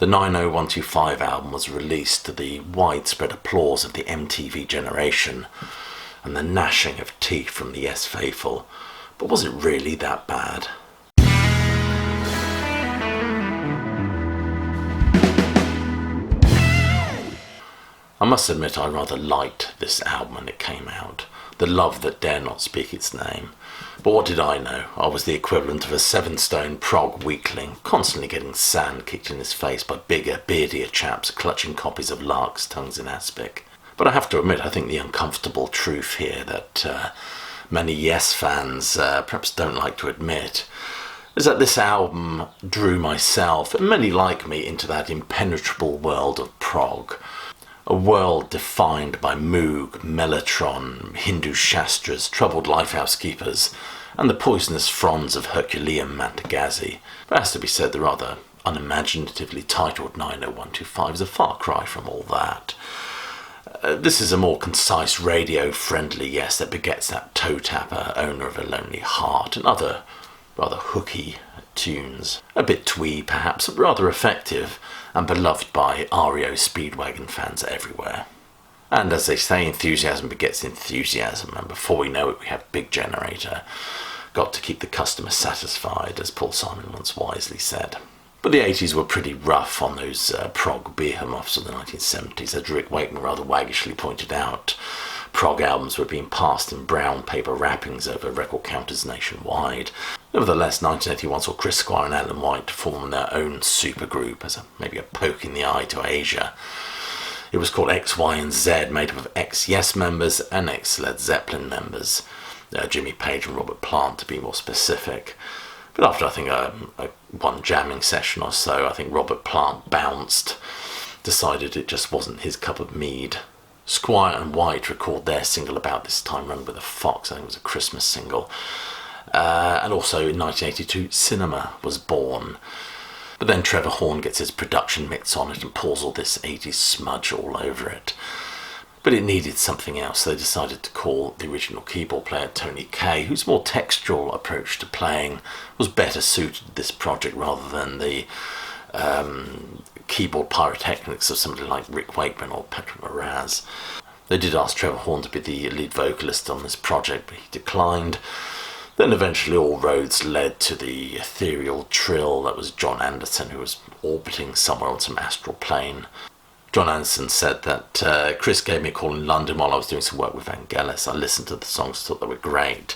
The 90125 album was released to the widespread applause of the MTV generation and the gnashing of teeth from the Yes faithful. But was it really that bad? I must admit I rather liked this album when it came out. The Love That Dare Not Speak Its Name. But what did I know? I was the equivalent of a 7-stone prog weakling, constantly getting sand kicked in his face by bigger, beardier chaps clutching copies of Lark's Tongues in Aspic. But I have to admit, I think the uncomfortable truth here that many Yes fans perhaps don't like to admit is that this album drew myself, and many like me, into that impenetrable world of prog. A world defined by Moog, Mellotron, Hindu Shastras, troubled lifehouse keepers, and the poisonous fronds of Herculean Mantagazzi. But it has to be said, the rather unimaginatively titled 90125 is a far cry from all that. This is a more concise, radio-friendly Yes that begets that toe tapper, Owner of a Lonely Heart, and other rather hooky tunes. A bit twee, perhaps, but rather effective, and beloved by REO Speedwagon fans everywhere. And as they say, enthusiasm begets enthusiasm, and before we know it, we have Big Generator. Got to keep the customer satisfied, as Paul Simon once wisely said. But the 80s were pretty rough on those prog behemoths of the 1970s, as Rick Wakeman rather waggishly pointed out. Prog albums were being passed in brown paper wrappings over record counters nationwide. Nevertheless, 1981 saw Chris Squire and Alan White form their own supergroup as maybe a poke in the eye to Asia. It was called X, Y and Z, made up of ex-Yes members and ex-Led Zeppelin members. Jimmy Page and Robert Plant, to be more specific. But after, I think, one jamming session or so, I think Robert Plant bounced, decided it just wasn't his cup of mead. Squire and White recorded their single about this time, Run With a Fox. I think it was a Christmas single. And also in 1982, Cinema was born. But then Trevor Horn gets his production mix on it and pours all this 80s smudge all over it. But it needed something else, so they decided to call the original keyboard player Tony Kaye, whose more textural approach to playing was better suited to this project rather than the keyboard pyrotechnics of somebody like Rick Wakeman or Patron Moraz. They did ask Trevor Horn to be the lead vocalist on this project, but he declined. Then eventually all roads led to the ethereal trill that was John Anderson, who was orbiting somewhere on some astral plane. John Anderson said that Chris gave me a call in London while I was doing some work with Vangelis. I listened to the songs, thought they were great.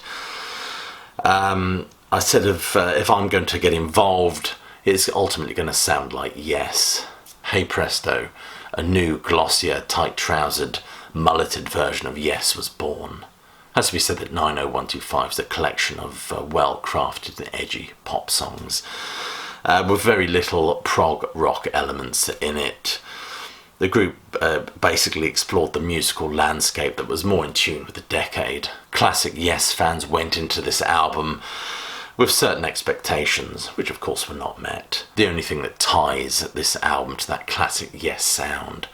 I said if I'm going to get involved, it's ultimately going to sound like Yes. Hey presto, a new, glossier, tight-trousered, mulleted version of Yes was born. Has to be said that 90125 is a collection of well-crafted and edgy pop songs with very little prog rock elements in it. The group basically explored the musical landscape that was more in tune with the decade. Classic Yes fans went into this album with certain expectations, which of course were not met. The only thing that ties this album to that classic Yes sound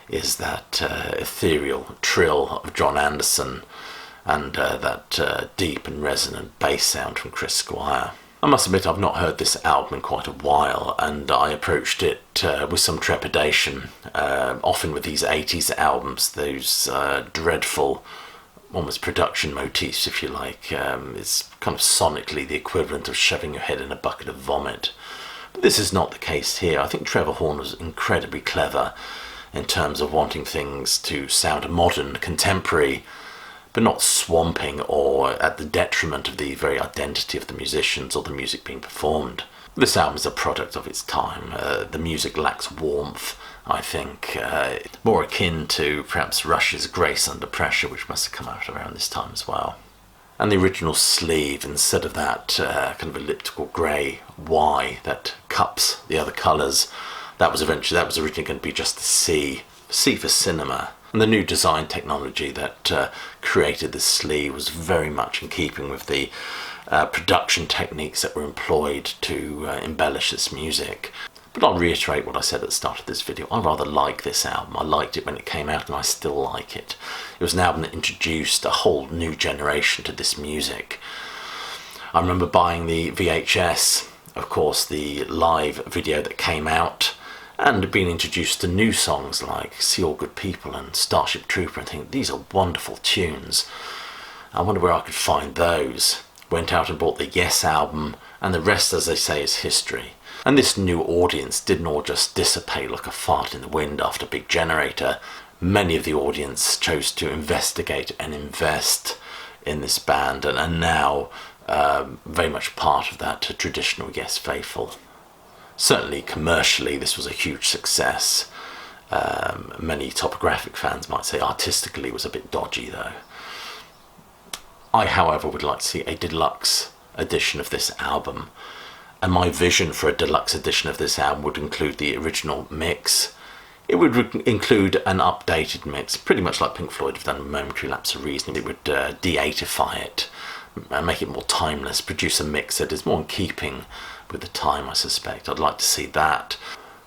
is that ethereal trill of John Anderson and that deep and resonant bass sound from Chris Squire. I must admit I've not heard this album in quite a while, and I approached it with some trepidation. Often with these 80s albums, those dreadful, almost production motifs, if you like, is kind of sonically the equivalent of shoving your head in a bucket of vomit. But this is not the case here. I think Trevor Horn was incredibly clever in terms of wanting things to sound modern, contemporary, but not swamping or at the detriment of the very identity of the musicians or the music being performed. This album is a product of its time. The music lacks warmth, I think, more akin to perhaps Rush's Grace Under Pressure, which must have come out around this time as well. And the original sleeve, instead of that kind of elliptical grey Y that cups the other colours, that was originally going to be just the C for cinema. And the new design technology that created this sleeve was very much in keeping with the production techniques that were employed to embellish this music. But I'll reiterate what I said at the start of this video. I rather like this album. I liked it when it came out and I still like it. It was an album that introduced a whole new generation to this music. I remember buying the VHS, of course, the live video that came out and being introduced to new songs like See All Good People and Starship Trooper and think these are wonderful tunes. I wonder where I could find those. Went out and bought the Yes album, and the rest, as they say, is history. And this new audience didn't all just dissipate like a fart in the wind after Big Generator. Many of the audience chose to investigate and invest in this band, and are now very much part of that traditional Yes faithful. Certainly commercially this was a huge success. Many topographic fans might say artistically it was a bit dodgy though. I, however, would like to see a deluxe edition of this album, and my vision for a deluxe edition of this album would include the original mix. It would include an updated mix, pretty much like Pink Floyd have done with Momentary Lapse of Reason. It would de-8ify it and make it more timeless, produce a mix that is more in keeping with the time, I suspect. I'd like to see that.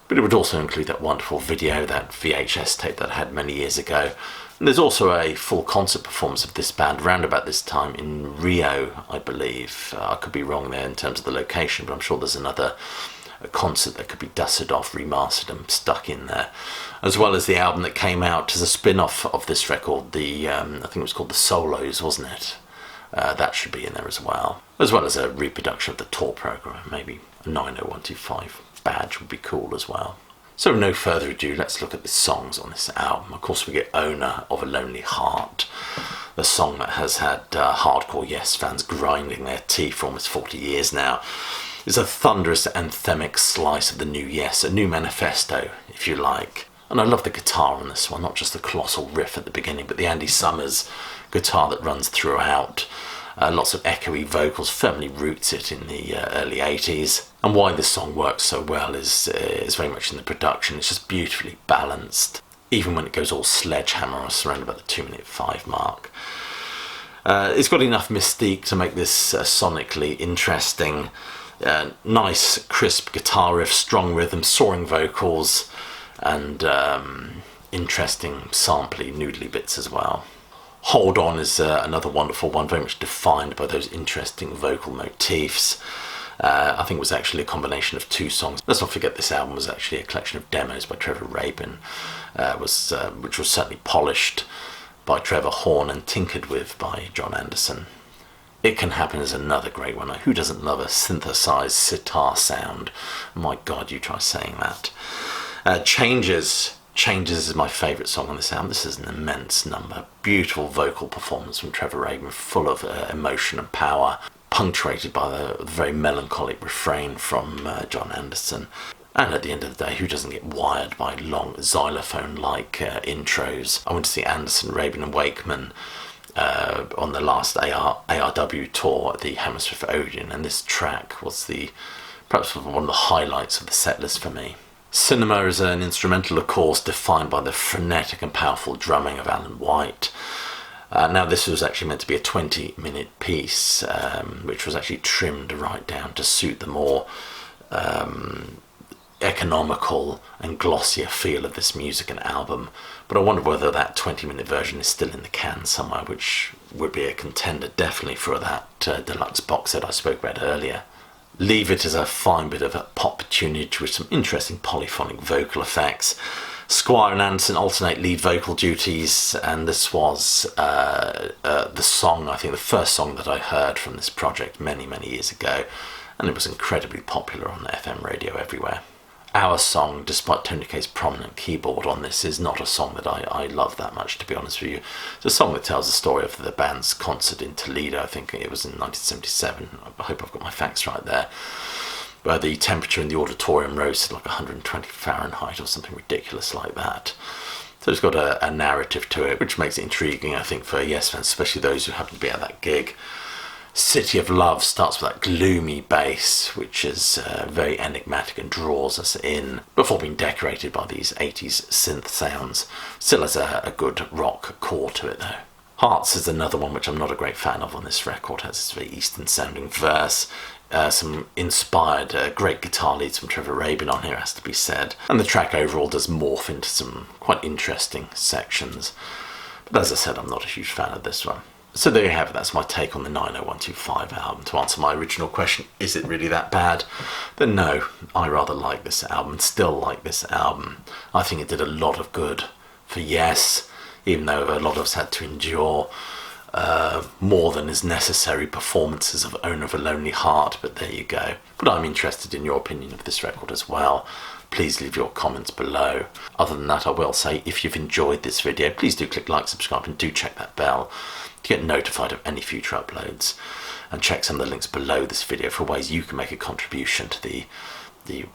But it would also include that wonderful video, that VHS tape that I had many years ago. And there's also a full concert performance of this band around about this time in Rio, I believe. I could be wrong there in terms of the location, but I'm sure there's another concert that could be dusted off, remastered and stuck in there. As well as the album that came out as a spin-off of this record, I think it was called The Solos, wasn't it? That should be in there as well. As well as a reproduction of the tour programme, maybe a 90125 badge would be cool as well. So with no further ado, let's look at the songs on this album. Of course we get Owner of a Lonely Heart, the song that has had hardcore Yes fans grinding their teeth for almost 40 years now. It's a thunderous anthemic slice of the new Yes, a new manifesto, if you like. And I love the guitar on this one, not just the colossal riff at the beginning, but the Andy Summers guitar that runs throughout. Lots of echoey vocals, firmly roots it in the early 80s. And why this song works so well is very much in the production. It's just beautifully balanced, even when it goes all sledgehammer around about the 2:05 mark. It's got enough mystique to make this sonically interesting. Nice, crisp guitar riff, strong rhythm, soaring vocals, and interesting, sampley, noodly bits as well. Hold On is another wonderful one, very much defined by those interesting vocal motifs. I think it was actually a combination of two songs. Let's not forget this album was actually a collection of demos by Trevor Rabin, which was certainly polished by Trevor Horn and tinkered with by John Anderson. It Can Happen is another great one. Who doesn't love a synthesized sitar sound? My God, you try saying that. Changes is my favourite song on this album. This is an immense number. Beautiful vocal performance from Trevor Rabin, full of emotion and power, punctuated by the very melancholic refrain from John Anderson. And at the end of the day, who doesn't get wired by long xylophone-like intros? I went to see Anderson, Rabin and Wakeman on the last ARW tour at the Hammersmith Odeon, and this track was perhaps one of the highlights of the setlist for me. Cinema is an instrumental, of course, defined by the frenetic and powerful drumming of Alan White. Now this was actually meant to be a 20-minute piece, which was actually trimmed right down to suit the more economical and glossier feel of this music and album. But I wonder whether that 20-minute version is still in the can somewhere, which would be a contender definitely for that deluxe box set I spoke about earlier. Leave It is a fine bit of a pop tunage with some interesting polyphonic vocal effects. Squire and Anderson alternate lead vocal duties, and this was the song, I think the first song that I heard from this project many years ago, and it was incredibly popular on FM radio everywhere. Our song, despite Tony Kaye's prominent keyboard on this, is not a song that I love that much, to be honest with you. It's a song that tells the story of the band's concert in Toledo. I think it was in 1977. I hope I've got my facts right there. Where the temperature in the auditorium rose to like 120 Fahrenheit or something ridiculous like that. So it's got a narrative to it, which makes it intriguing, I think, for Yes fans, especially those who happen to be at that gig. City of Love starts with that gloomy bass, which is very enigmatic and draws us in, before being decorated by these 80s synth sounds. Still has a good rock core to it though. Hearts is another one which I'm not a great fan of on this record. It has this very Eastern sounding verse, some inspired great guitar leads from Trevor Rabin on here, has to be said, and the track overall does morph into some quite interesting sections. But as I said, I'm not a huge fan of this one. So there you have it. That's my take on the 90125 album. To answer my original question, is it really that bad? Then no, I rather like this album, still like this album. I think it did a lot of good for Yes, even though a lot of us had to endure more than is necessary performances of Owner of a Lonely Heart, but there you go. But I'm interested in your opinion of this record as well. Please leave your comments below. Other than that, I will say, if you've enjoyed this video, please do click like, subscribe, and do check that bell to get notified of any future uploads. And check some of the links below this video for ways you can make a contribution to the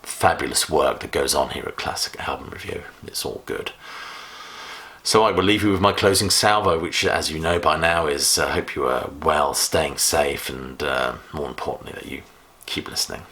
fabulous work that goes on here at Classic Album Review. It's all good. So I will leave you with my closing salvo, which, as you know by now, is I hope you are well, staying safe, and more importantly, that you keep listening.